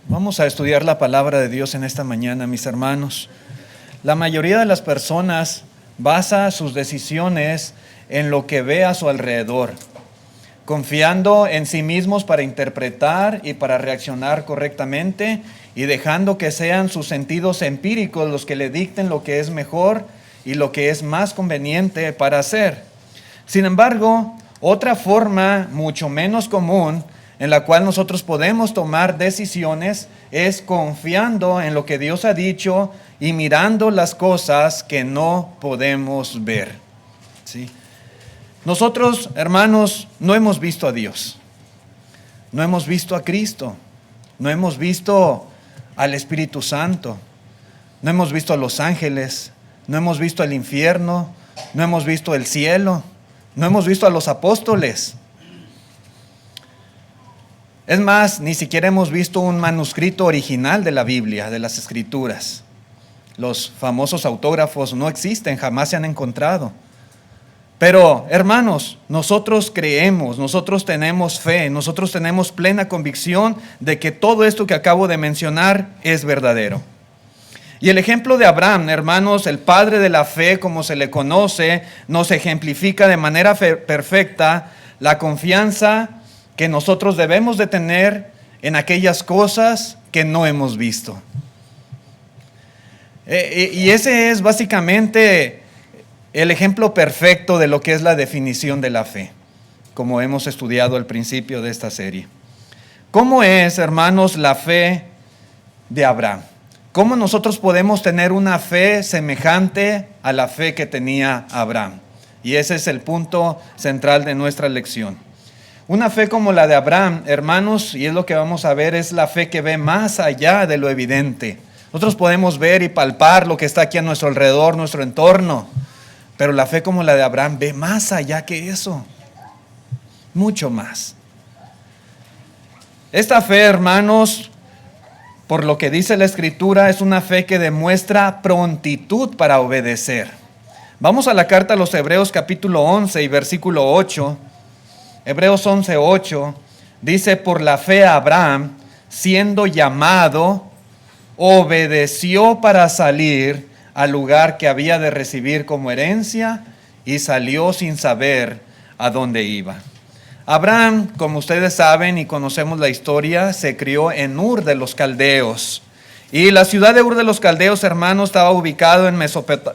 Vamos a estudiar la palabra de Dios en esta mañana, mis hermanos. La mayoría de las personas basa sus decisiones en lo que ve a su alrededor, confiando en sí mismos para interpretar y para reaccionar correctamente y dejando que sean sus sentidos empíricos los que le dicten lo que es mejor y lo que es más conveniente para hacer. Sin embargo, otra forma mucho menos común en la cual nosotros podemos tomar decisiones es confiando en lo que Dios ha dicho y mirando las cosas que no podemos ver. ¿Sí? Nosotros, hermanos, no hemos visto a Dios, no hemos visto a Cristo, no hemos visto al Espíritu Santo, no hemos visto a los ángeles, no hemos visto el infierno, no hemos visto el cielo, no hemos visto a los apóstoles. Es más, ni siquiera hemos visto un manuscrito original de la Biblia, de las Escrituras. Los famosos autógrafos no existen, jamás se han encontrado. Pero, hermanos, nosotros creemos, nosotros tenemos fe, nosotros tenemos plena convicción de que todo esto que acabo de mencionar es verdadero. Y el ejemplo de Abraham, hermanos, el padre de la fe, como se le conoce, nos ejemplifica de manera perfecta la confianza que nosotros debemos de tener en aquellas cosas que no hemos visto. Y ese es básicamente el ejemplo perfecto de lo que es la definición de la fe, como hemos estudiado al principio de esta serie. ¿Cómo es, hermanos, la fe de Abraham? ¿Cómo nosotros podemos tener una fe semejante a la fe que tenía Abraham? Y ese es el punto central de nuestra lección. Una fe como la de Abraham, hermanos, y es lo que vamos a ver, es la fe que ve más allá de lo evidente. Nosotros podemos ver y palpar lo que está aquí a nuestro alrededor, nuestro entorno, pero la fe como la de Abraham ve más allá que eso, mucho más. Esta fe, hermanos, por lo que dice la Escritura, es una fe que demuestra prontitud para obedecer. Vamos a la carta a los Hebreos capítulo 11 y versículo 8. Hebreos 11:8 dice: por la fe Abraham, siendo llamado, obedeció para salir al lugar que había de recibir como herencia y salió sin saber a dónde iba. Abraham, como ustedes saben y conocemos la historia, se crió en Ur de los Caldeos. Y la ciudad de Ur de los Caldeos, hermanos, estaba ubicado en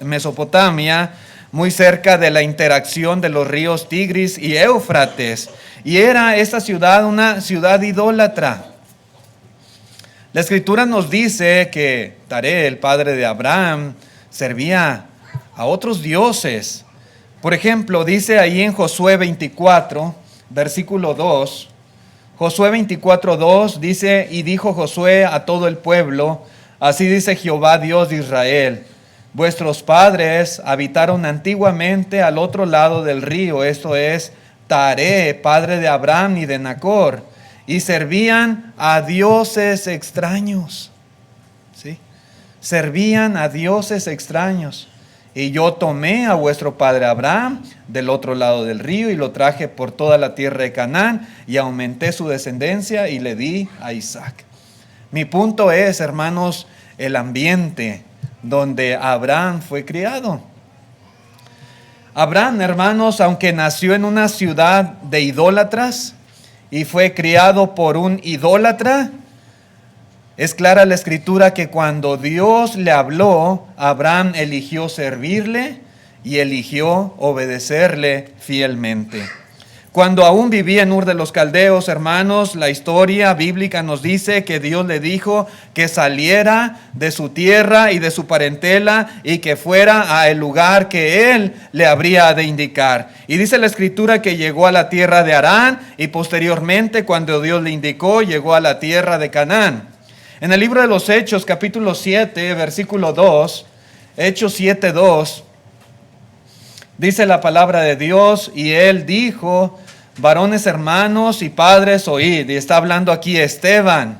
Mesopotamia, muy cerca de la interacción de los ríos Tigris y Éufrates. Y era esta ciudad una ciudad idólatra. La Escritura nos dice que Taré, el padre de Abraham, servía a otros dioses. Por ejemplo, dice ahí en Josué 24, versículo 2, Josué 24:2 dice: y dijo Josué a todo el pueblo, así dice Jehová Dios de Israel, vuestros padres habitaron antiguamente al otro lado del río, esto es, Taré, padre de Abraham y de Nacor, y servían a dioses extraños. ¿Sí? Servían a dioses extraños. Y yo tomé a vuestro padre Abraham del otro lado del río y lo traje por toda la tierra de Canaán y aumenté su descendencia y le di a Isaac. Mi punto es, hermanos, el ambiente donde Abraham fue criado. Abraham, hermanos, aunque nació en una ciudad de idólatras y fue criado por un idólatra, es clara la Escritura que cuando Dios le habló, Abraham eligió servirle y eligió obedecerle fielmente. Cuando aún vivía en Ur de los Caldeos, hermanos, la historia bíblica nos dice que Dios le dijo que saliera de su tierra y de su parentela y que fuera a el lugar que él le habría de indicar. Y dice la Escritura que llegó a la tierra de Harán y posteriormente, cuando Dios le indicó, llegó a la tierra de Canaán. En el libro de los Hechos, capítulo 7, versículo 2, Hechos 7:2, dice la palabra de Dios: y él dijo, varones hermanos y padres, oíd. Y está hablando aquí Esteban.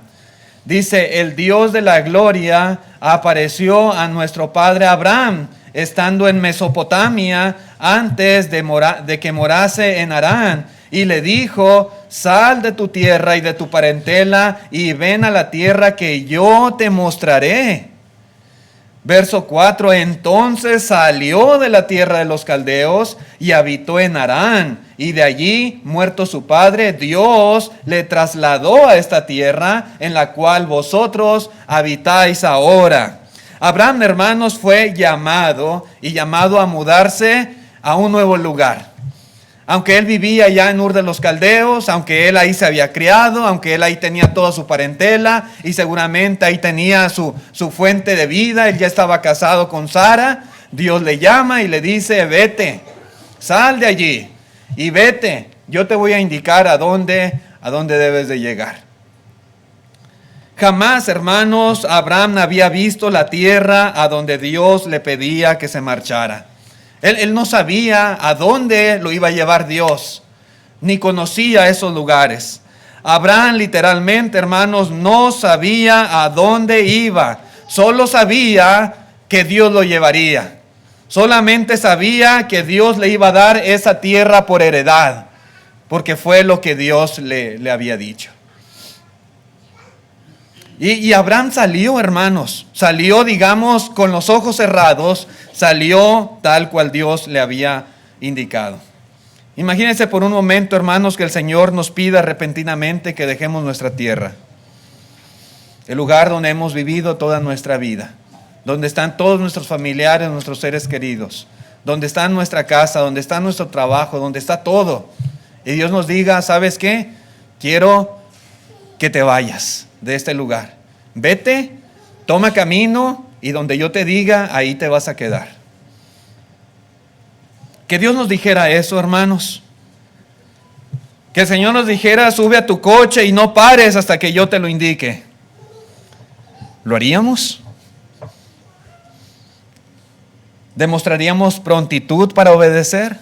Dice: el Dios de la gloria apareció a nuestro padre Abraham, estando en Mesopotamia, antes de que morase en Harán, y le dijo: sal de tu tierra y de tu parentela y ven a la tierra que yo te mostraré. Verso 4, entonces salió de la tierra de los caldeos y habitó en Harán, y de allí, muerto su padre, Dios le trasladó a esta tierra en la cual vosotros habitáis ahora. Abraham, hermanos, fue llamado a mudarse a un nuevo lugar. Aunque él vivía ya en Ur de los Caldeos, aunque él ahí se había criado, aunque él ahí tenía toda su parentela y seguramente ahí tenía su fuente de vida, él ya estaba casado con Sara, Dios le llama y le dice: vete, sal de allí y vete, yo te voy a indicar a dónde debes de llegar. Jamás, hermanos, Abraham había visto la tierra a donde Dios le pedía que se marchara. Él no sabía a dónde lo iba a llevar Dios, ni conocía esos lugares. Abraham literalmente, hermanos, no sabía a dónde iba. Solo sabía que Dios lo llevaría. Solamente sabía que Dios le iba a dar esa tierra por heredad, porque fue lo que Dios le había dicho. Y Abraham salió, hermanos, salió, digamos, con los ojos cerrados, salió tal cual Dios le había indicado. Imagínense por un momento, hermanos, que el Señor nos pida repentinamente que dejemos nuestra tierra, el lugar donde hemos vivido toda nuestra vida, donde están todos nuestros familiares, nuestros seres queridos, donde está nuestra casa, donde está nuestro trabajo, donde está todo. Y Dios nos diga: ¿sabes qué? Quiero que te vayas de este lugar. Vete, toma camino y donde yo te diga, ahí te vas a quedar. Que Dios nos dijera eso, hermanos. Que el Señor nos dijera: sube a tu coche y no pares hasta que yo te lo indique. ¿Lo haríamos? ¿Demostraríamos prontitud para obedecer?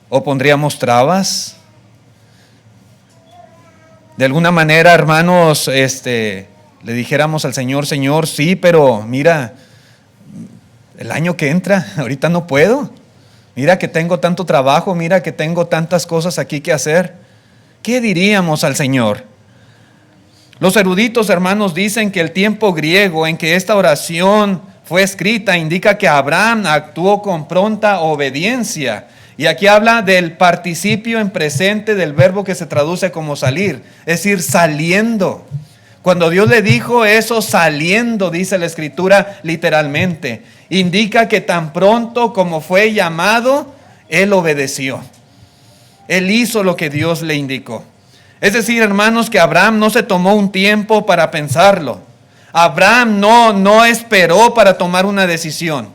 ¿O pondríamos trabas? De alguna manera, hermanos, le dijéramos al Señor: Señor, sí, pero mira, el año que entra, ahorita no puedo. Mira que tengo tanto trabajo, mira que tengo tantas cosas aquí que hacer. ¿Qué diríamos al Señor? Los eruditos, hermanos, dicen que el tiempo griego en que esta oración fue escrita indica que Abraham actuó con pronta obediencia. Y aquí habla del participio en presente del verbo que se traduce como salir, es decir, saliendo. Cuando Dios le dijo eso, saliendo, dice la Escritura literalmente, indica que tan pronto como fue llamado, él obedeció. Él hizo lo que Dios le indicó. Es decir, hermanos, que Abraham no se tomó un tiempo para pensarlo. Abraham no esperó para tomar una decisión.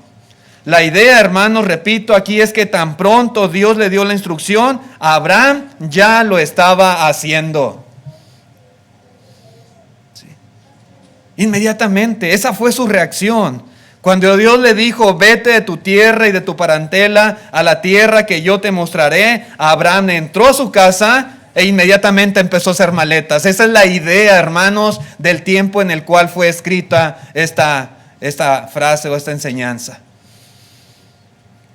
La idea, hermanos, repito, aquí es que tan pronto Dios le dio la instrucción, Abraham ya lo estaba haciendo. Sí. Inmediatamente, esa fue su reacción. Cuando Dios le dijo: vete de tu tierra y de tu parentela a la tierra que yo te mostraré, Abraham entró a su casa e inmediatamente empezó a hacer maletas. Esa es la idea, hermanos, del tiempo en el cual fue escrita esta frase o esta enseñanza.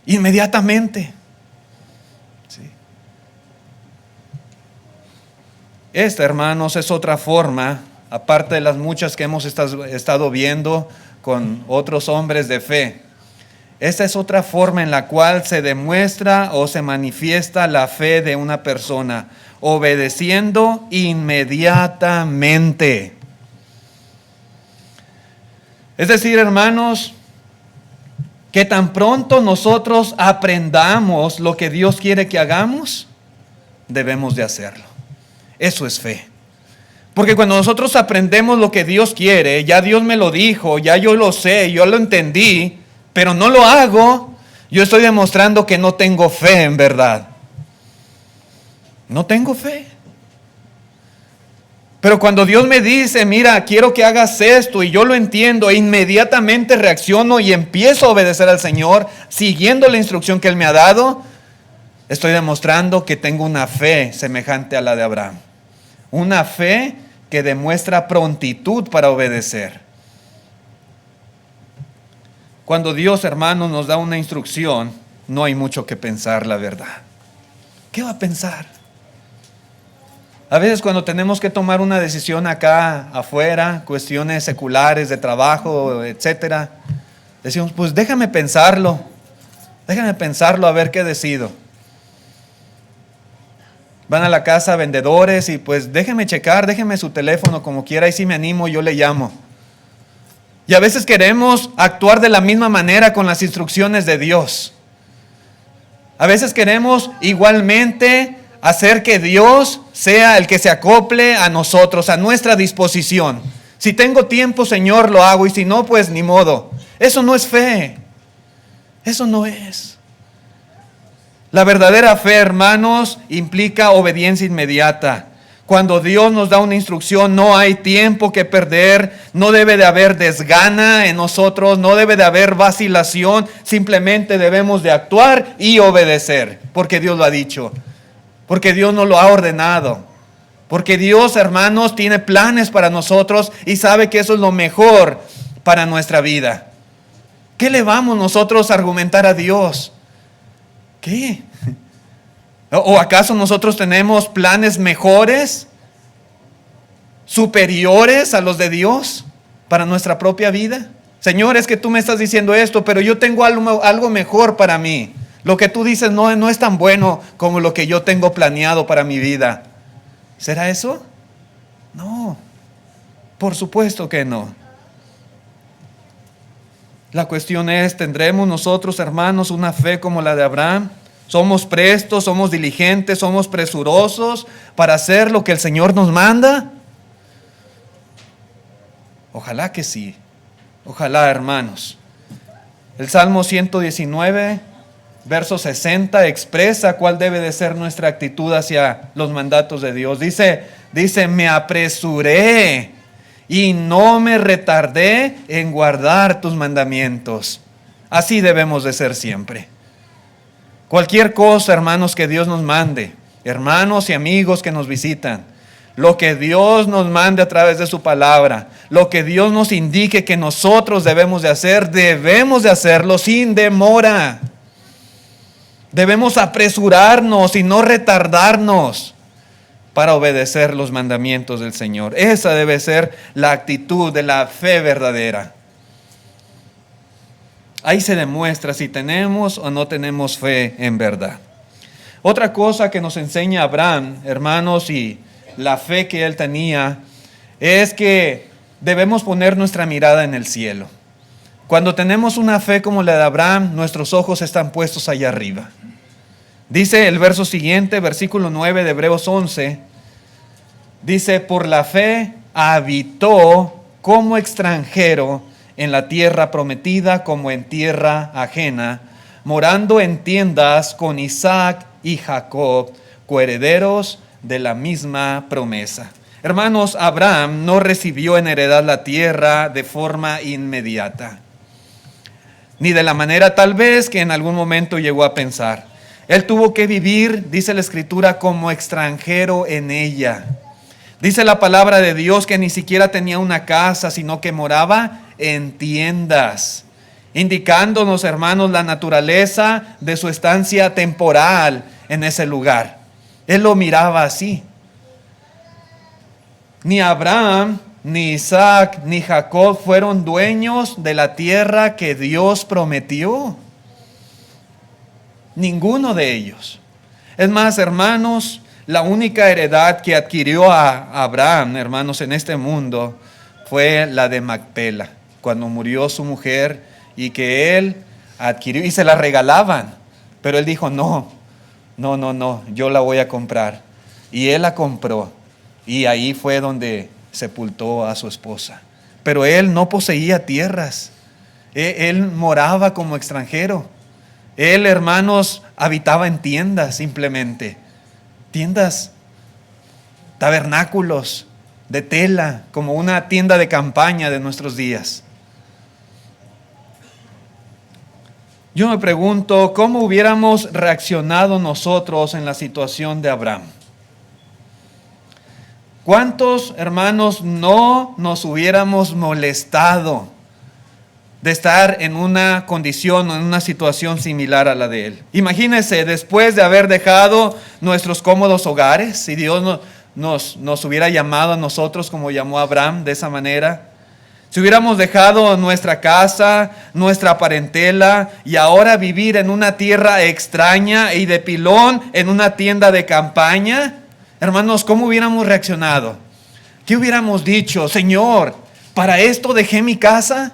Inmediatamente. Sí. Esta, hermanos, es otra forma, aparte de las muchas que hemos estado viendo con otros hombres de fe. Esta es otra forma en la cual se demuestra o se manifiesta la fe de una persona, obedeciendo inmediatamente. Es decir, hermanos, que tan pronto nosotros aprendamos lo que Dios quiere que hagamos, debemos de hacerlo. Eso es fe. Porque cuando nosotros aprendemos lo que Dios quiere, ya Dios me lo dijo, ya yo lo sé, yo lo entendí, pero no lo hago, yo estoy demostrando que no tengo fe en verdad. No tengo fe. Pero cuando Dios me dice: mira, quiero que hagas esto, y yo lo entiendo, e inmediatamente reacciono y empiezo a obedecer al Señor, siguiendo la instrucción que Él me ha dado, estoy demostrando que tengo una fe semejante a la de Abraham. Una fe que demuestra prontitud para obedecer. Cuando Dios, hermanos, nos da una instrucción, no hay mucho que pensar, la verdad. ¿Qué va a pensar? A veces cuando tenemos que tomar una decisión acá afuera, cuestiones seculares de trabajo, etcétera, decimos, pues déjame pensarlo a ver qué decido. Van a la casa vendedores y pues déjeme su teléfono como quiera y si me animo yo le llamo. Y a veces queremos actuar de la misma manera con las instrucciones de Dios. A veces queremos igualmente hacer que Dios sea el que se acople a nosotros, a nuestra disposición. Si tengo tiempo, Señor, lo hago, y si no, pues ni modo. Eso no es fe. Eso no es. La verdadera fe, hermanos, implica obediencia inmediata. Cuando Dios nos da una instrucción, no hay tiempo que perder, no debe de haber desgana en nosotros, no debe de haber vacilación, simplemente debemos de actuar y obedecer, porque Dios lo ha dicho, porque Dios nos lo ha ordenado, porque Dios, hermanos, tiene planes para nosotros y sabe que eso es lo mejor para nuestra vida. ¿Qué le vamos nosotros a argumentar a Dios? ¿Qué? ¿O acaso nosotros tenemos planes mejores, superiores a los de Dios para nuestra propia vida? Señor, es que tú me estás diciendo esto, pero yo tengo algo mejor para mí. Lo que tú dices no es tan bueno como lo que yo tengo planeado para mi vida. ¿Será eso? No, por supuesto que no. La cuestión es, ¿tendremos nosotros, hermanos, una fe como la de Abraham? ¿Somos prestos, somos diligentes, somos presurosos para hacer lo que el Señor nos manda? Ojalá que sí. Ojalá, hermanos. El Salmo 119, verso 60, expresa cuál debe de ser nuestra actitud hacia los mandatos de Dios. Dice, me apresuré y no me retardé en guardar tus mandamientos. Así debemos de ser siempre. Cualquier cosa, hermanos, que Dios nos mande, hermanos y amigos que nos visitan, lo que Dios nos mande a través de su palabra, lo que Dios nos indique que nosotros debemos de hacerlo sin demora. Debemos apresurarnos y no retardarnos para obedecer los mandamientos del Señor. Esa debe ser la actitud de la fe verdadera. Ahí se demuestra si tenemos o no tenemos fe en verdad. Otra cosa que nos enseña Abraham, hermanos, y la fe que él tenía, es que debemos poner nuestra mirada en el cielo. Cuando tenemos una fe como la de Abraham, nuestros ojos están puestos allá arriba. Dice el verso siguiente, versículo 9 de Hebreos 11, dice, por la fe habitó como extranjero en la tierra prometida como en tierra ajena, morando en tiendas con Isaac y Jacob, coherederos de la misma promesa. Hermanos, Abraham no recibió en heredad la tierra de forma inmediata, ni de la manera tal vez que en algún momento llegó a pensar. Él tuvo que vivir, dice la Escritura, como extranjero en ella. Dice la palabra de Dios que ni siquiera tenía una casa, sino que moraba en tiendas, indicándonos, hermanos, la naturaleza de su estancia temporal en ese lugar. Él lo miraba así. Ni Abraham, ni Isaac, ni Jacob fueron dueños de la tierra que Dios prometió. Ninguno de ellos. Es más, hermanos, la única heredad que adquirió a Abraham, hermanos, en este mundo fue la de Macpela, cuando murió su mujer y que él adquirió y se la regalaban. Pero él dijo, no, yo la voy a comprar. Y él la compró y ahí fue donde sepultó a su esposa. Pero él no poseía tierras, él moraba como extranjero. Él, hermanos, habitaba en tiendas simplemente. Tiendas, tabernáculos de tela, como una tienda de campaña de nuestros días. Yo me pregunto, ¿cómo hubiéramos reaccionado nosotros en la situación de Abraham? ¿Cuántos, hermanos, no nos hubiéramos molestado de estar en una condición o en una situación similar a la de él. Imagínense, después de haber dejado nuestros cómodos hogares, si Dios nos hubiera llamado a nosotros como llamó a Abraham de esa manera, si hubiéramos dejado nuestra casa, nuestra parentela y ahora vivir en una tierra extraña y de pilón en una tienda de campaña, hermanos, ¿cómo hubiéramos reaccionado? ¿Qué hubiéramos dicho? Señor, ¿para esto dejé mi casa?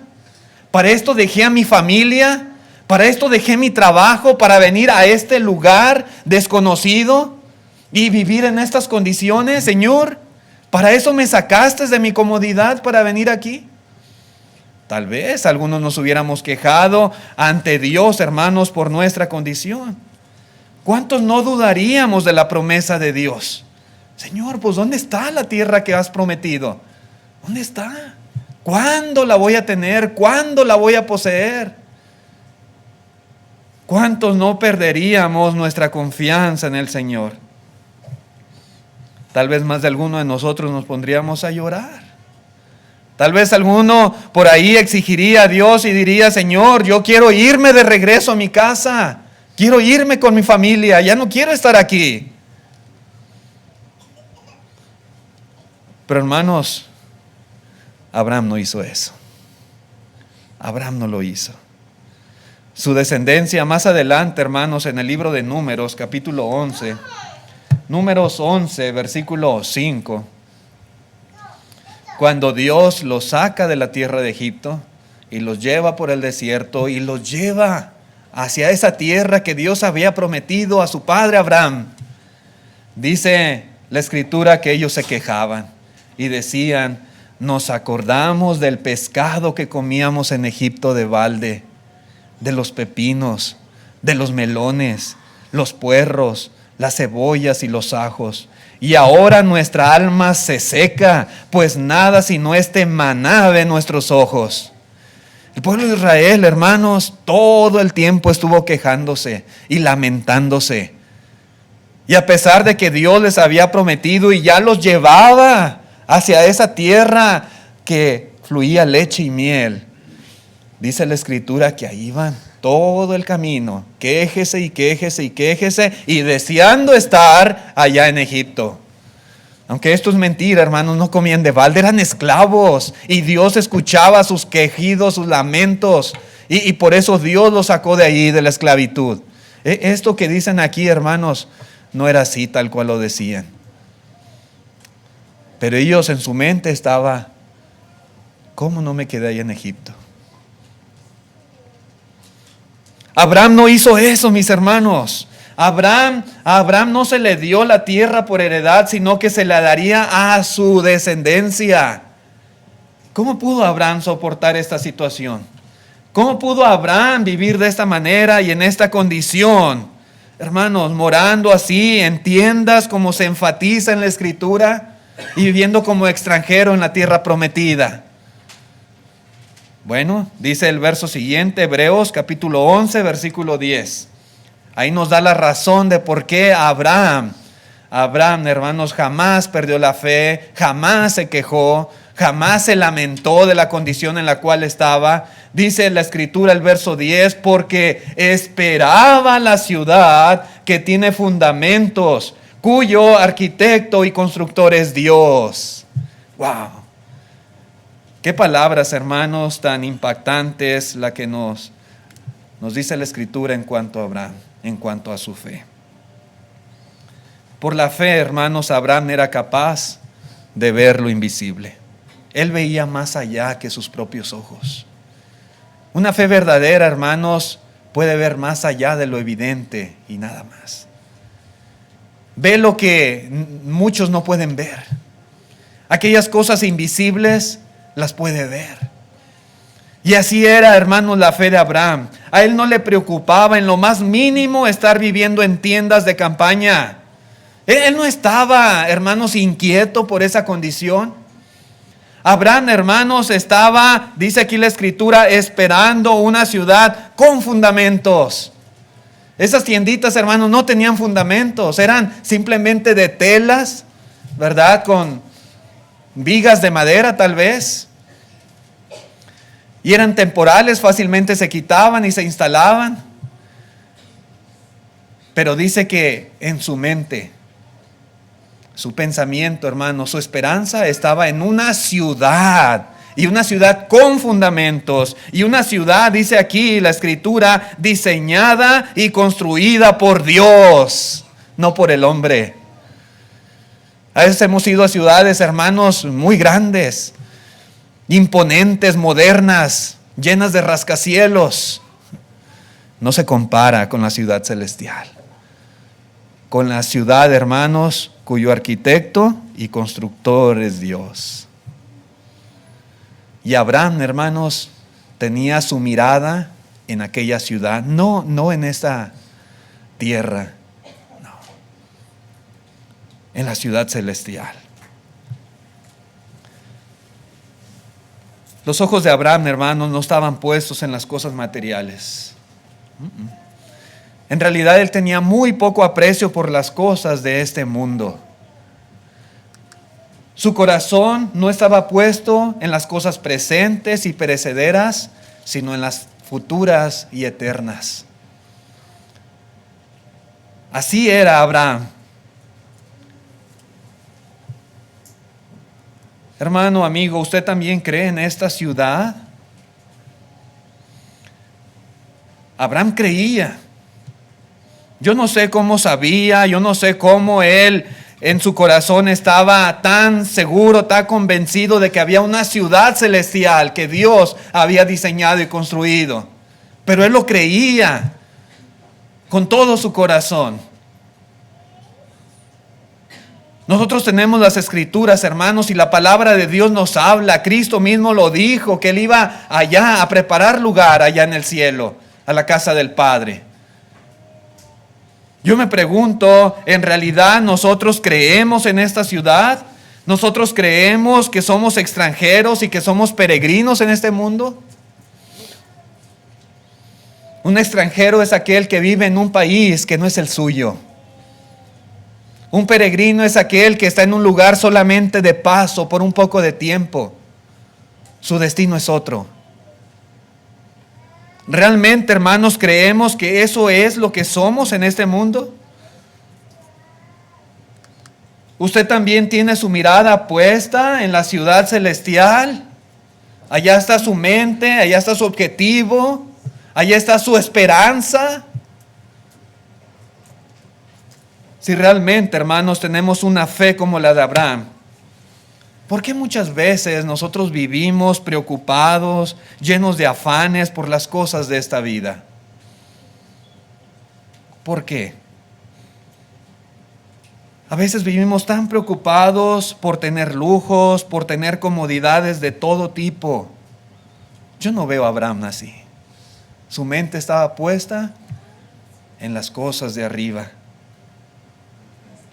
¿Para esto dejé a mi familia? ¿Para esto dejé mi trabajo? ¿Para venir a este lugar desconocido y vivir en estas condiciones? Señor, ¿para eso me sacaste de mi comodidad para venir aquí? Tal vez algunos nos hubiéramos quejado ante Dios, hermanos, por nuestra condición. ¿Cuántos no dudaríamos de la promesa de Dios? Señor, pues ¿dónde está la tierra que has prometido? ¿Dónde está? ¿Cuándo la voy a tener? ¿Cuándo la voy a poseer? ¿Cuántos no perderíamos nuestra confianza en el Señor? Tal vez más de alguno de nosotros nos pondríamos a llorar. Tal vez alguno por ahí exigiría a Dios y diría, Señor, yo quiero irme de regreso a mi casa. Quiero irme con mi familia. Ya no quiero estar aquí. Pero hermanos, Abraham no hizo eso. Abraham no lo hizo. Su descendencia más adelante, hermanos, en el libro de Números, capítulo 11, Números 11, versículo 5, cuando Dios los saca de la tierra de Egipto y los lleva por el desierto y los lleva hacia esa tierra que Dios había prometido a su padre Abraham, dice la Escritura que ellos se quejaban y decían, nos acordamos del pescado que comíamos en Egipto de balde, de los pepinos, de los melones, los puerros, las cebollas y los ajos. Y ahora nuestra alma se seca, pues nada sino este maná de nuestros ojos. El pueblo de Israel, hermanos, todo el tiempo estuvo quejándose y lamentándose. Y a pesar de que Dios les había prometido y ya los llevaba hacia esa tierra que fluía leche y miel, dice la Escritura que ahí iban todo el camino, quéjese y quéjese y quéjese y deseando estar allá en Egipto. Aunque esto es mentira, hermanos, no comían de balde, eran esclavos y Dios escuchaba sus quejidos, sus lamentos y por eso Dios los sacó de ahí, de la esclavitud. Esto que dicen aquí, hermanos, no era así tal cual lo decían. Pero ellos en su mente estaba, ¿cómo no me quedé ahí en Egipto? Abraham no hizo eso, mis hermanos. A Abraham no se le dio la tierra por heredad, sino que se la daría a su descendencia. ¿Cómo pudo Abraham soportar esta situación? ¿Cómo pudo Abraham vivir de esta manera y en esta condición? Hermanos, morando así en tiendas como se enfatiza en la Escritura y viviendo como extranjero en la tierra prometida. Bueno, dice el verso siguiente, Hebreos capítulo 11, versículo 10. Ahí nos da la razón de por qué Abraham, hermanos, jamás perdió la fe, jamás se quejó, jamás se lamentó de la condición en la cual estaba. Dice la Escritura, el verso 10, porque esperaba la ciudad que tiene fundamentos, cuyo arquitecto y constructor es Dios. ¡Wow! Qué palabras, hermanos, tan impactantes la que nos dice la Escritura en cuanto a Abraham, en cuanto a su fe. Por la fe, hermanos, Abraham era capaz de ver lo invisible. Él veía más allá que sus propios ojos. Una fe verdadera, hermanos, puede ver más allá de lo evidente y nada más. Ve lo que muchos no pueden ver. Aquellas cosas invisibles las puede ver. Y así era, hermanos, la fe de Abraham. A él no le preocupaba en lo más mínimo estar viviendo en tiendas de campaña. Él no estaba, hermanos, inquieto por esa condición. Abraham, hermanos, estaba, dice aquí la Escritura, esperando una ciudad con fundamentos. Esas tienditas, hermanos, no tenían fundamentos, eran simplemente de telas, ¿verdad? Con vigas de madera tal vez. y eran temporales, fácilmente se quitaban y se instalaban. Pero dice que en su mente, su pensamiento, hermano, su esperanza estaba en una ciudad, y una ciudad con fundamentos, y una ciudad, dice aquí la escritura, diseñada y construida por Dios, no por el hombre. A veces hemos ido a ciudades, hermanos, muy grandes, imponentes, modernas, llenas de rascacielos. No se compara con la ciudad celestial, con la ciudad, hermanos, cuyo arquitecto y constructor es Dios. Y Abraham, hermanos, tenía su mirada en aquella ciudad, no en esta tierra, no, en la ciudad celestial. Los ojos de Abraham, hermanos, no estaban puestos en las cosas materiales. En realidad él tenía muy poco aprecio por las cosas de este mundo. Su corazón no estaba puesto en las cosas presentes y perecederas, sino en las futuras y eternas. Así era Abraham. Hermano, amigo, ¿usted también cree en esta ciudad? Abraham creía. Yo no sé cómo sabía, yo no sé cómo él en su corazón estaba tan seguro, tan convencido de que había una ciudad celestial que Dios había diseñado y construido. Pero él lo creía con todo su corazón. Nosotros tenemos las escrituras, hermanos, y la palabra de Dios nos habla. Cristo mismo lo dijo, que él iba allá a preparar lugar allá en el cielo, a la casa del Padre. Yo me pregunto, ¿en realidad nosotros creemos en esta ciudad? ¿Nosotros creemos que somos extranjeros y que somos peregrinos en este mundo? Un extranjero es aquel que vive en un país que no es el suyo. Un peregrino es aquel que está en un lugar solamente de paso por un poco de tiempo. Su destino es otro. ¿Realmente, hermanos, creemos que eso es lo que somos en este mundo? ¿Usted también tiene su mirada puesta en la ciudad celestial? Allá está su mente, allá está su objetivo, allá está su esperanza. Si realmente, hermanos, tenemos una fe como la de Abraham, ¿por qué muchas veces nosotros vivimos preocupados, llenos de afanes por las cosas de esta vida? ¿Por qué? A veces vivimos tan preocupados por tener lujos, por tener comodidades de todo tipo. Yo no veo a Abraham así. Su mente estaba puesta en las cosas de arriba.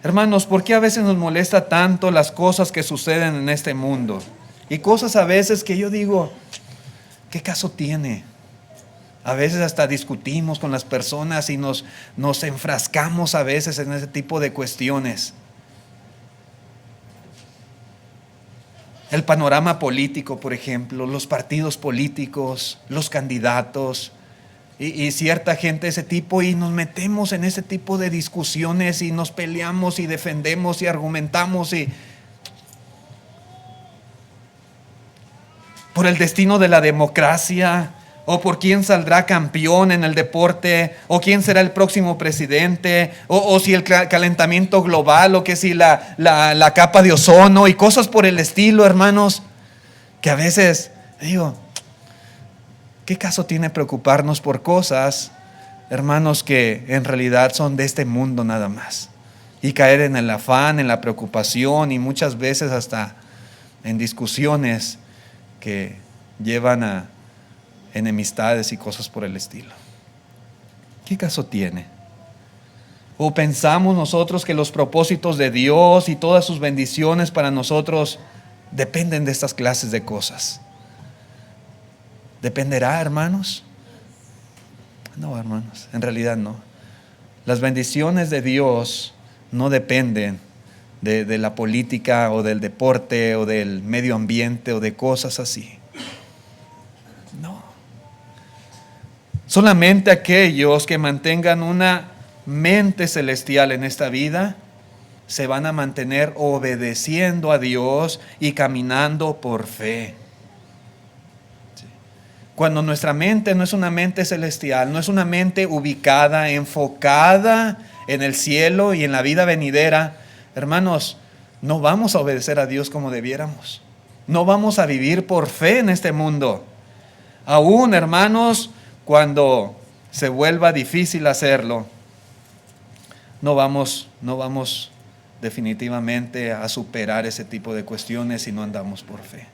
Hermanos, ¿por qué a veces nos molesta tanto las cosas que suceden en este mundo? Y cosas a veces que yo digo, ¿qué caso tiene? A veces hasta discutimos con las personas y nos enfrascamos a veces en ese tipo de cuestiones. El panorama político, por ejemplo, los partidos políticos, los candidatos y cierta gente de ese tipo, y nos metemos en ese tipo de discusiones y nos peleamos y defendemos y argumentamos y por el destino de la democracia, o por quién saldrá campeón en el deporte, o quién será el próximo presidente, o si el calentamiento global, o que si la capa de ozono y cosas por el estilo, hermanos, que a veces digo, ¿qué caso tiene preocuparnos por cosas, hermanos, que en realidad son de este mundo nada más? Y caer en el afán, en la preocupación y muchas veces hasta en discusiones que llevan a enemistades y cosas por el estilo. ¿Qué caso tiene? ¿O pensamos nosotros que los propósitos de Dios y todas sus bendiciones para nosotros dependen de estas clases de cosas? ¿Dependerá, hermanos? No, hermanos, en realidad no. Las bendiciones de Dios no dependen de la política o del deporte o del medio ambiente o de cosas así. Solamente aquellos que mantengan una mente celestial en esta vida se van a mantener obedeciendo a Dios y caminando por fe. Cuando nuestra mente no es una mente celestial, no es una mente ubicada, enfocada en el cielo y en la vida venidera, hermanos, no vamos a obedecer a Dios como debiéramos. No vamos a vivir por fe en este mundo. Aún, hermanos, cuando se vuelva difícil hacerlo, no vamos definitivamente a superar ese tipo de cuestiones si no andamos por fe.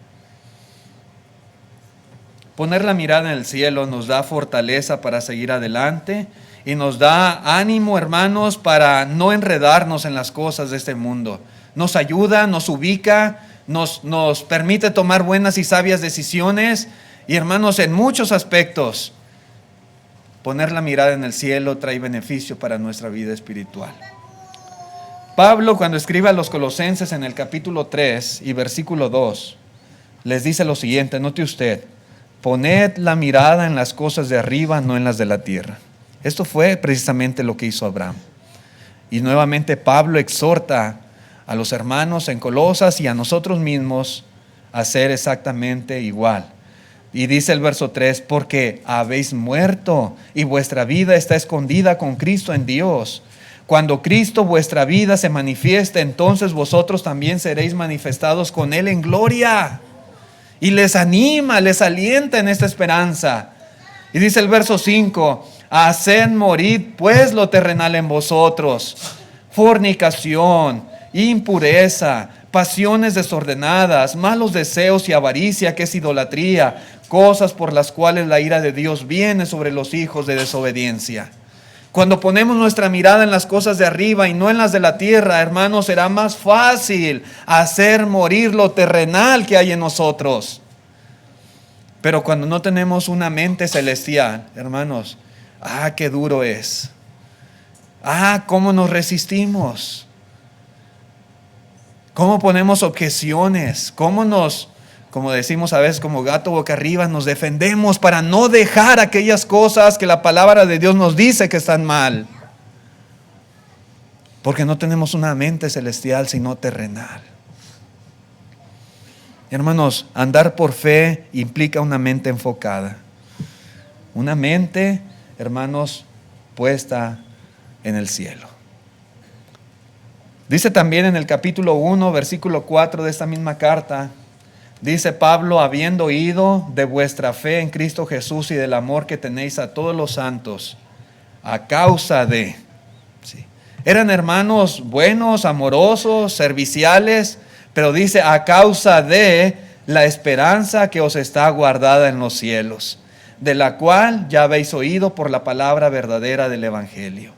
Poner la mirada en el cielo nos da fortaleza para seguir adelante y nos da ánimo, hermanos, para no enredarnos en las cosas de este mundo. Nos ayuda, nos ubica, nos permite tomar buenas y sabias decisiones. Y hermanos, en muchos aspectos, poner la mirada en el cielo trae beneficio para nuestra vida espiritual. Pablo, cuando escribe a los Colosenses en el capítulo 3 y versículo 2, les dice lo siguiente, note usted: poned la mirada en las cosas de arriba, no en las de la tierra. Esto fue precisamente lo que hizo Abraham. Y nuevamente Pablo exhorta a los hermanos en Colosas y a nosotros mismos a hacer exactamente igual. Y dice el verso 3, porque habéis muerto y vuestra vida está escondida con Cristo en Dios. Cuando Cristo vuestra vida se manifieste, entonces vosotros también seréis manifestados con Él en gloria. Y les anima, les alienta en esta esperanza. Y dice el verso 5, haced morir pues lo terrenal en vosotros: fornicación, impureza, pasiones desordenadas, malos deseos y avaricia, que es idolatría, cosas por las cuales la ira de Dios viene sobre los hijos de desobediencia. Cuando ponemos nuestra mirada en las cosas de arriba y no en las de la tierra, hermanos, será más fácil hacer morir lo terrenal que hay en nosotros. Pero cuando no tenemos una mente celestial, hermanos, qué duro es. Cómo nos resistimos. Cómo ponemos objeciones. Como decimos a veces, como gato boca arriba, nos defendemos para no dejar aquellas cosas que la palabra de Dios nos dice que están mal. Porque no tenemos una mente celestial, sino terrenal. Hermanos, andar por fe implica una mente enfocada. Una mente, hermanos, puesta en el cielo. Dice también en el capítulo 1, versículo 4 de esta misma carta, dice Pablo: habiendo oído de vuestra fe en Cristo Jesús y del amor que tenéis a todos los santos, a causa de... ¿sí? Eran hermanos buenos, amorosos, serviciales, pero dice a causa de la esperanza que os está guardada en los cielos, de la cual ya habéis oído por la palabra verdadera del Evangelio.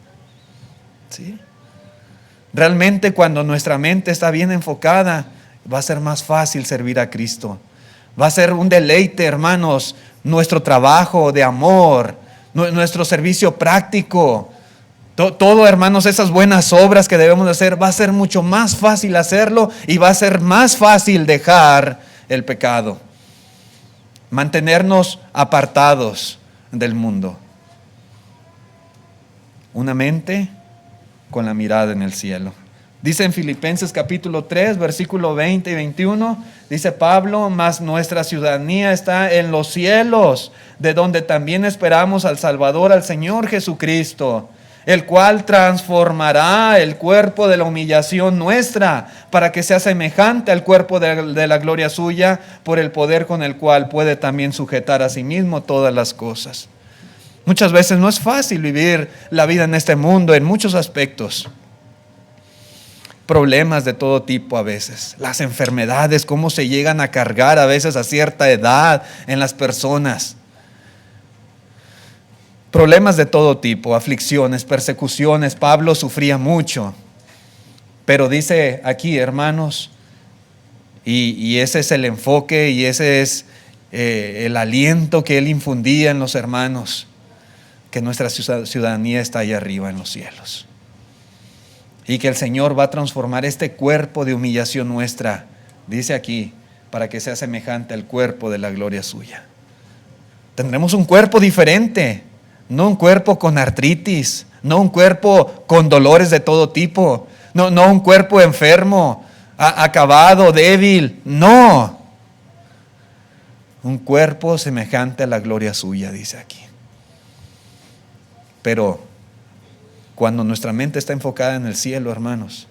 ¿Sí? Realmente cuando nuestra mente está bien enfocada, va a ser más fácil servir a Cristo. Va a ser un deleite, hermanos, nuestro trabajo de amor, nuestro servicio práctico. Todo, hermanos, esas buenas obras que debemos hacer, va a ser mucho más fácil hacerlo y va a ser más fácil dejar el pecado. Mantenernos apartados del mundo. Una mente con la mirada en el cielo. Dice en Filipenses capítulo 3, versículo 20 y 21, dice Pablo: mas nuestra ciudadanía está en los cielos, de donde también esperamos al Salvador, al Señor Jesucristo, el cual transformará el cuerpo de la humillación nuestra, para que sea semejante al cuerpo de la gloria suya, por el poder con el cual puede también sujetar a sí mismo todas las cosas. Muchas veces no es fácil vivir la vida en este mundo en muchos aspectos. Problemas de todo tipo a veces. Las enfermedades, cómo se llegan a cargar a veces a cierta edad en las personas. Problemas de todo tipo, aflicciones, persecuciones. Pablo sufría mucho. Pero dice aquí, hermanos, y ese es el enfoque y ese es el aliento que él infundía en los hermanos, que nuestra ciudadanía está allá arriba en los cielos. Y que el Señor va a transformar este cuerpo de humillación nuestra, dice aquí, para que sea semejante al cuerpo de la gloria suya. Tendremos un cuerpo diferente. No un cuerpo con artritis, no un cuerpo con dolores de todo tipo, no un cuerpo enfermo, acabado, débil, no. Un cuerpo semejante a la gloria suya, dice aquí. Pero cuando nuestra mente está enfocada en el cielo, hermanos,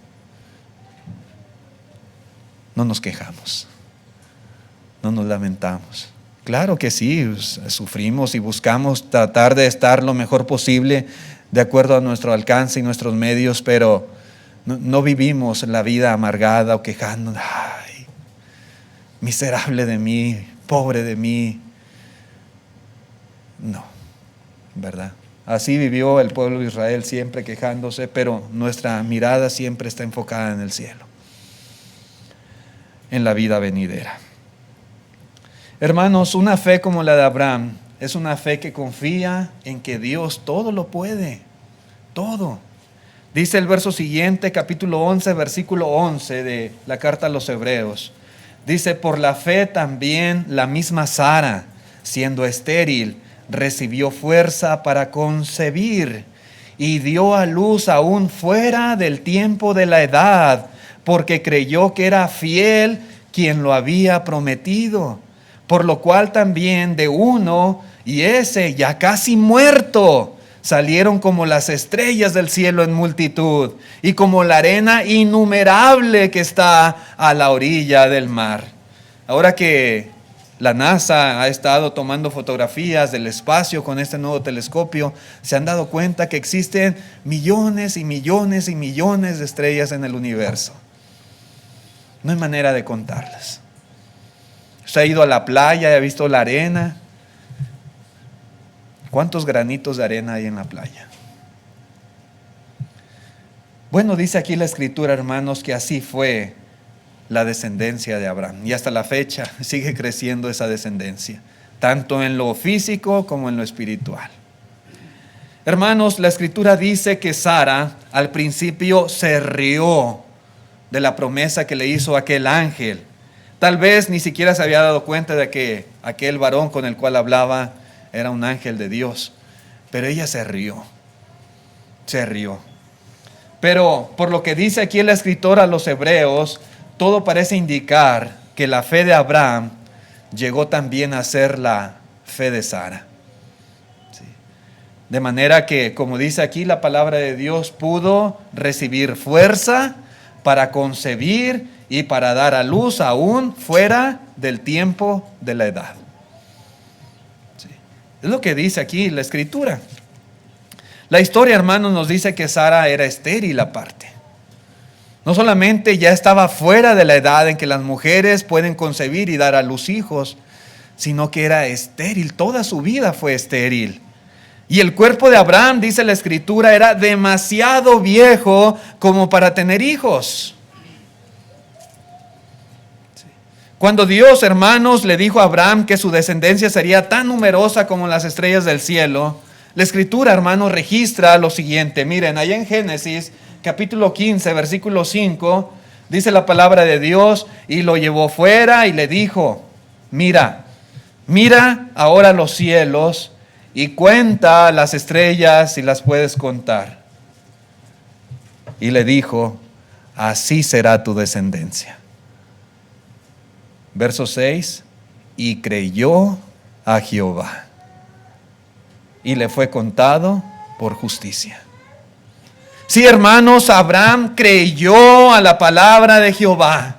no nos quejamos, no nos lamentamos. Claro que sí, sufrimos y buscamos tratar de estar lo mejor posible de acuerdo a nuestro alcance y nuestros medios, pero no vivimos la vida amargada o quejándonos. Ay, miserable de mí, pobre de mí. No, ¿verdad? Así vivió el pueblo de Israel, siempre quejándose, pero nuestra mirada siempre está enfocada en el cielo, en la vida venidera. Hermanos, una fe como la de Abraham es una fe que confía en que Dios todo lo puede, todo. Dice el verso siguiente, capítulo 11, versículo 11 de la carta a los Hebreos. Dice, por la fe también la misma Sara, siendo estéril, recibió fuerza para concebir y dio a luz aún fuera del tiempo de la edad, porque creyó que era fiel quien lo había prometido. Por lo cual también de uno, y ese ya casi muerto, salieron como las estrellas del cielo en multitud, y como la arena innumerable que está a la orilla del mar. Ahora que la NASA ha estado tomando fotografías del espacio con este nuevo telescopio, se han dado cuenta que existen millones y millones y millones de estrellas en el universo. No hay manera de contarlas. Usted ha ido a la playa y ha visto la arena. ¿Cuántos granitos de arena hay en la playa? Bueno, dice aquí la Escritura, hermanos, que así fue la descendencia de Abraham. Y hasta la fecha sigue creciendo esa descendencia, tanto en lo físico como en lo espiritual. Hermanos, la Escritura dice que Sara al principio se rió de la promesa que le hizo aquel ángel. Tal vez ni siquiera se había dado cuenta de que aquel varón con el cual hablaba era un ángel de Dios. Pero ella se rió. Pero por lo que dice aquí el escritor a los Hebreos, todo parece indicar que la fe de Abraham llegó también a ser la fe de Sara. Sí. De manera que, como dice aquí la palabra de Dios, pudo recibir fuerza para concebir y para dar a luz aún fuera del tiempo de la edad. Sí. Es lo que dice aquí la Escritura. La historia, hermanos, nos dice que Sara era estéril aparte. No solamente ya estaba fuera de la edad en que las mujeres pueden concebir y dar a luz hijos, sino que era estéril, toda su vida fue estéril. Y el cuerpo de Abraham, dice la Escritura, era demasiado viejo como para tener hijos. Cuando Dios, hermanos, le dijo a Abraham que su descendencia sería tan numerosa como las estrellas del cielo, la Escritura, hermanos, registra lo siguiente. Miren, allá en Génesis, capítulo 15, versículo 5, dice la palabra de Dios, y lo llevó fuera y le dijo, mira ahora los cielos y cuenta las estrellas si las puedes contar. Y le dijo, así será tu descendencia. Verso 6, y creyó a Jehová, y le fue contado por justicia. Sí, hermanos, Abraham creyó a la palabra de Jehová.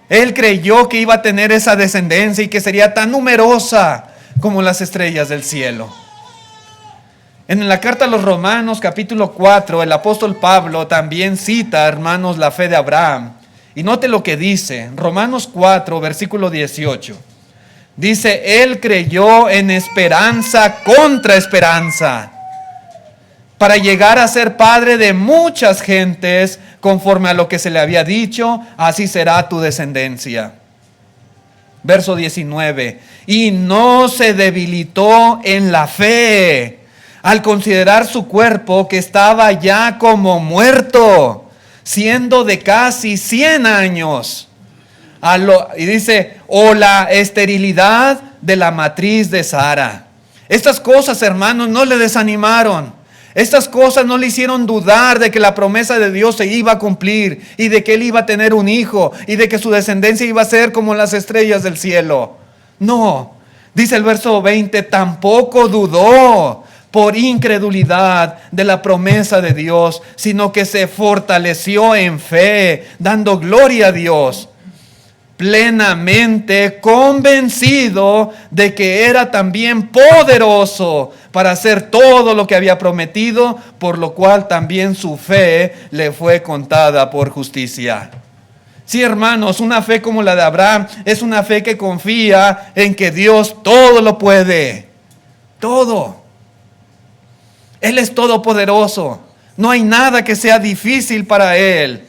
Él creyó que iba a tener esa descendencia y que sería tan numerosa como las estrellas del cielo. En la carta a los Romanos, capítulo 4, el apóstol Pablo también cita, hermanos, la fe de Abraham. Y note lo que dice, Romanos 4, versículo 18. Dice, él creyó en esperanza contra esperanza, para llegar a ser padre de muchas gentes, conforme a lo que se le había dicho, así será tu descendencia. Verso 19, y no se debilitó en la fe, al considerar su cuerpo que estaba ya como muerto, siendo de casi 100 años. Y dice, o la esterilidad de la matriz de Sara. Estas cosas, hermanos, no le desanimaron. Estas cosas no le hicieron dudar de que la promesa de Dios se iba a cumplir y de que él iba a tener un hijo y de que su descendencia iba a ser como las estrellas del cielo. No, dice el verso 20, tampoco dudó por incredulidad de la promesa de Dios, sino que se fortaleció en fe, dando gloria a Dios, plenamente convencido de que era también poderoso para hacer todo lo que había prometido, por lo cual también su fe le fue contada por justicia. Sí, hermanos, una fe como la de Abraham es una fe que confía en que Dios todo lo puede. Todo. Él es todopoderoso. No hay nada que sea difícil para Él.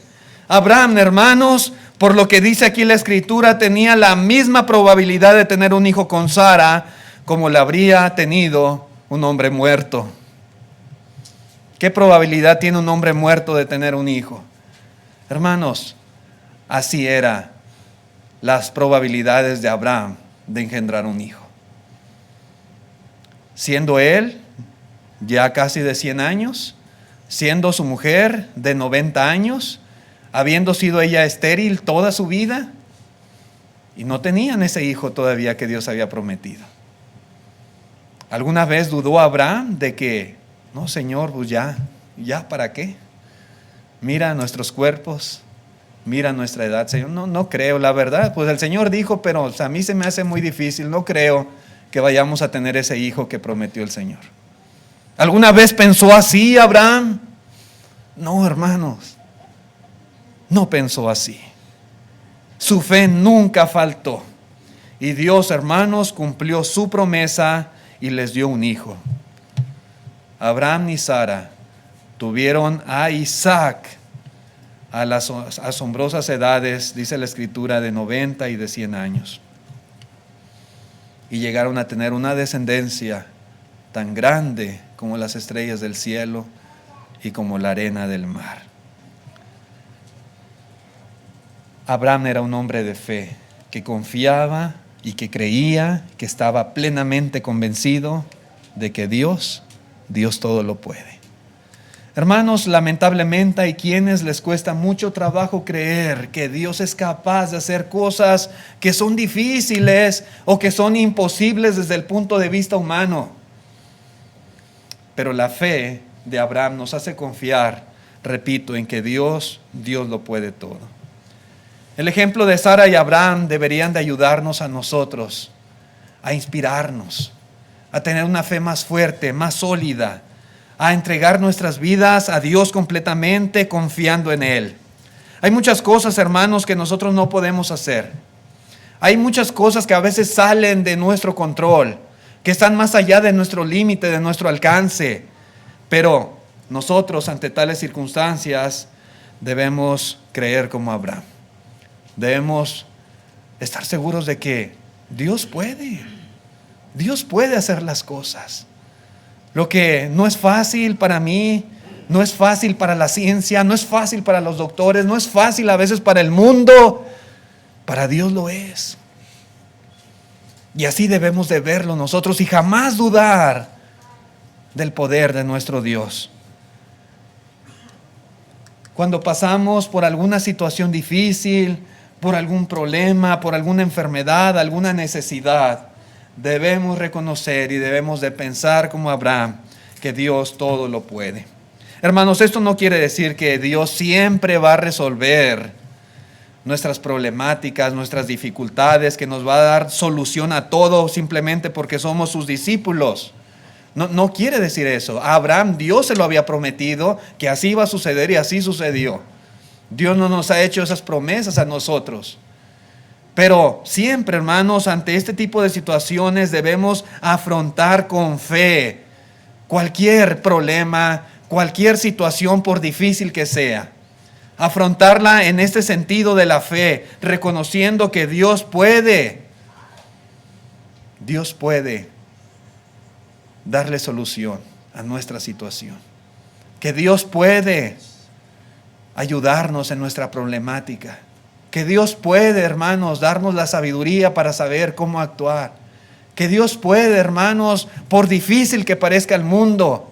Abraham, hermanos, por lo que dice aquí la Escritura, tenía la misma probabilidad de tener un hijo con Sara como la habría tenido un hombre muerto. ¿Qué probabilidad tiene un hombre muerto de tener un hijo? Hermanos, así eran las probabilidades de Abraham de engendrar un hijo. Siendo él ya casi de 100 años, siendo su mujer de 90 años, habiendo sido ella estéril toda su vida, y no tenían ese hijo todavía que Dios había prometido. ¿Alguna vez dudó Abraham de que, no, Señor, pues ya para qué? Mira nuestros cuerpos, mira nuestra edad, Señor. No creo, la verdad, pues el Señor dijo, pero a mí se me hace muy difícil, no creo que vayamos a tener ese hijo que prometió el Señor. ¿Alguna vez pensó así Abraham? No, hermanos, no pensó así. Su fe nunca faltó. Y Dios, hermanos, cumplió su promesa y les dio un hijo. Abraham y Sara tuvieron a Isaac a las asombrosas edades, dice la Escritura, de 90 y de 100 años. Y llegaron a tener una descendencia tan grande como las estrellas del cielo y como la arena del mar. Abraham era un hombre de fe que confiaba y que creía, que estaba plenamente convencido de que Dios todo lo puede. Hermanos, lamentablemente hay quienes les cuesta mucho trabajo creer que Dios es capaz de hacer cosas que son difíciles o que son imposibles desde el punto de vista humano. Pero la fe de Abraham nos hace confiar, repito, en que Dios lo puede todo. El ejemplo de Sara y Abraham deberían de ayudarnos a nosotros, a inspirarnos, a tener una fe más fuerte, más sólida, a entregar nuestras vidas a Dios completamente, confiando en Él. Hay muchas cosas, hermanos, que nosotros no podemos hacer. Hay muchas cosas que a veces salen de nuestro control, que están más allá de nuestro límite, de nuestro alcance. Pero nosotros, ante tales circunstancias, debemos creer como Abraham. Debemos estar seguros de que Dios puede hacer las cosas. Lo que no es fácil para mí, no es fácil para la ciencia, no es fácil para los doctores, no es fácil a veces para el mundo, para Dios lo es. Y así debemos de verlo nosotros y jamás dudar del poder de nuestro Dios. Cuando pasamos por alguna situación difícil, por algún problema, por alguna enfermedad, alguna necesidad, debemos reconocer y debemos de pensar como Abraham, que Dios todo lo puede. Hermanos, esto no quiere decir que Dios siempre va a resolver nuestras problemáticas, nuestras dificultades, que nos va a dar solución a todo simplemente porque somos sus discípulos. No quiere decir eso. A Abraham Dios se lo había prometido que así iba a suceder y así sucedió. Dios no nos ha hecho esas promesas a nosotros. Pero siempre, hermanos, ante este tipo de situaciones debemos afrontar con fe cualquier problema, cualquier situación, por difícil que sea. Afrontarla en este sentido de la fe, reconociendo que Dios puede darle solución a nuestra situación. Que Dios puede ayudarnos en nuestra problemática. Que Dios puede, hermanos, darnos la sabiduría para saber cómo actuar. Que Dios puede, hermanos, por difícil que parezca el mundo,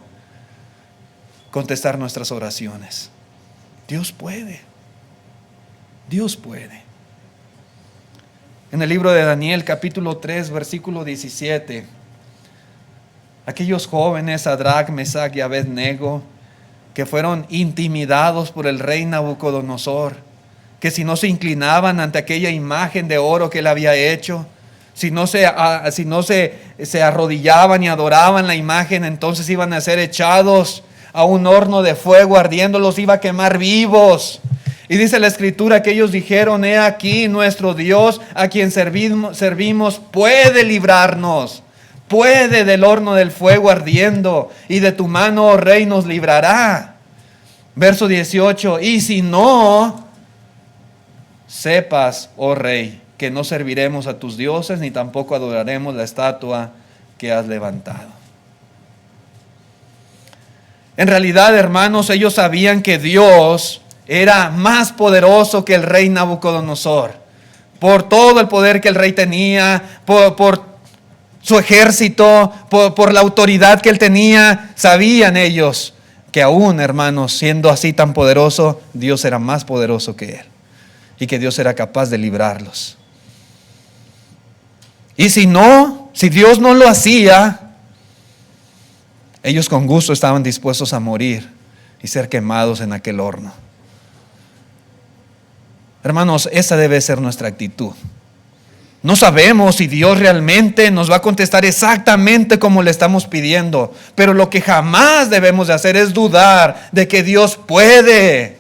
contestar nuestras oraciones. Dios puede. Dios puede. En el libro de Daniel, capítulo 3, versículo 17, aquellos jóvenes, Sadrach, Mesach y Abednego, que fueron intimidados por el rey Nabucodonosor, que si no se inclinaban ante aquella imagen de oro que él había hecho, si no se arrodillaban y adoraban la imagen, entonces iban a ser echados a un horno de fuego ardiendo, los iba a quemar vivos. Y dice la Escritura que ellos dijeron: he aquí nuestro Dios a quien servimos puede librarnos, puede del horno del fuego ardiendo, y de tu mano, oh rey, nos librará. Verso 18: y si no, sepas, oh rey, que no serviremos a tus dioses, ni tampoco adoraremos la estatua que has levantado. En realidad, hermanos, ellos sabían que Dios era más poderoso que el rey Nabucodonosor. Por todo el poder que el rey tenía, por su ejército, por la autoridad que él tenía, sabían ellos que aún, hermanos, siendo así tan poderoso, Dios era más poderoso que él. Y que Dios era capaz de librarlos. Y si Dios no lo hacía, ellos con gusto estaban dispuestos a morir y ser quemados en aquel horno. Hermanos, esa debe ser nuestra actitud. No sabemos si Dios realmente nos va a contestar exactamente como le estamos pidiendo, pero lo que jamás debemos de hacer es dudar de que Dios puede.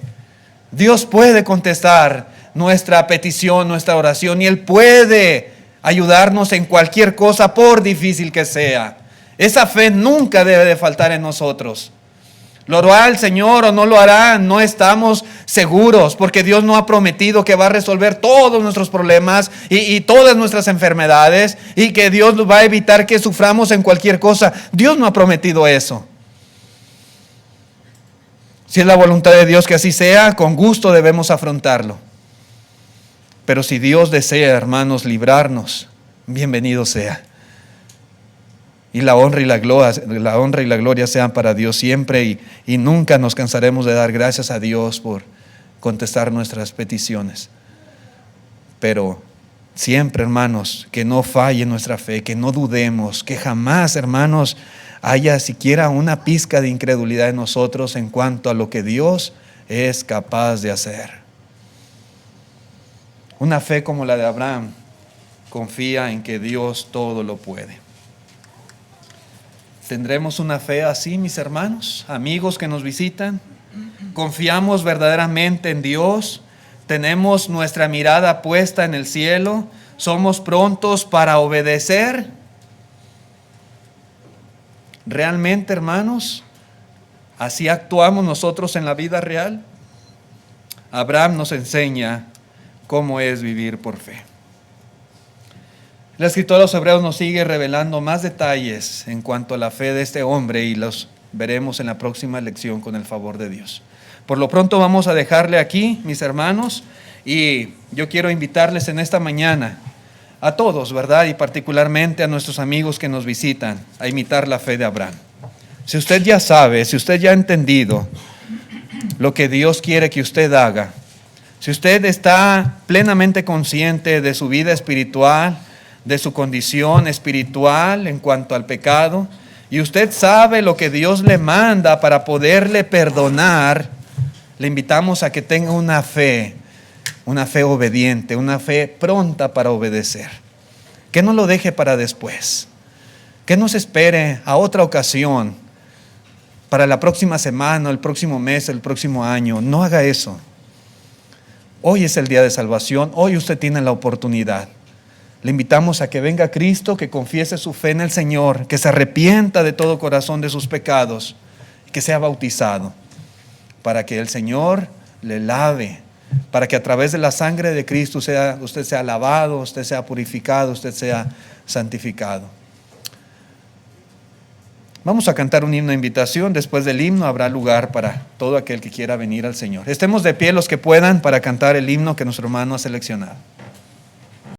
Dios puede contestar nuestra petición, nuestra oración, y Él puede ayudarnos en cualquier cosa, por difícil que sea. Esa fe nunca debe de faltar en nosotros. ¿Lo hará el Señor o no lo hará? No estamos seguros, porque Dios no ha prometido que va a resolver todos nuestros problemas y todas nuestras enfermedades, y que Dios va a evitar que suframos en cualquier cosa. Dios no ha prometido eso. Si es la voluntad de Dios que así sea, con gusto debemos afrontarlo. Pero si Dios desea, hermanos, librarnos, bienvenido sea. Y la honra y la gloria sean para Dios siempre, y nunca nos cansaremos de dar gracias a Dios por contestar nuestras peticiones. Pero siempre, hermanos, que no falle nuestra fe, que no dudemos, que jamás, hermanos, haya siquiera una pizca de incredulidad en nosotros en cuanto a lo que Dios es capaz de hacer. Una fe como la de Abraham confía en que Dios todo lo puede. ¿Tendremos una fe así, mis hermanos, amigos que nos visitan? ¿Confiamos verdaderamente en Dios? ¿Tenemos nuestra mirada puesta en el cielo? ¿Somos prontos para obedecer? ¿Realmente, hermanos, así actuamos nosotros en la vida real? Abraham nos enseña cómo es vivir por fe. El escritor de los Hebreos nos sigue revelando más detalles en cuanto a la fe de este hombre, y los veremos en la próxima lección con el favor de Dios. Por lo pronto vamos a dejarle aquí, mis hermanos, y yo quiero invitarles en esta mañana a todos, ¿verdad? Y particularmente a nuestros amigos que nos visitan, a imitar la fe de Abraham. Si usted ya sabe, si usted ya ha entendido lo que Dios quiere que usted haga, si usted está plenamente consciente de su vida espiritual, de su condición espiritual en cuanto al pecado, y usted sabe lo que Dios le manda para poderle perdonar, le invitamos a que tenga una fe obediente, una fe pronta para obedecer. Que no lo deje para después, que no se espere a otra ocasión, para la próxima semana, el próximo mes, el próximo año. No haga eso. Hoy es el día de salvación, hoy usted tiene la oportunidad. Le invitamos a que venga a Cristo, que confiese su fe en el Señor, que se arrepienta de todo corazón de sus pecados, que sea bautizado, para que el Señor le lave, para que a través de la sangre de Cristo usted sea lavado, usted sea purificado, usted sea santificado. Vamos a cantar un himno de invitación. Después del himno habrá lugar para todo aquel que quiera venir al Señor. Estemos de pie los que puedan para cantar el himno que nuestro hermano ha seleccionado.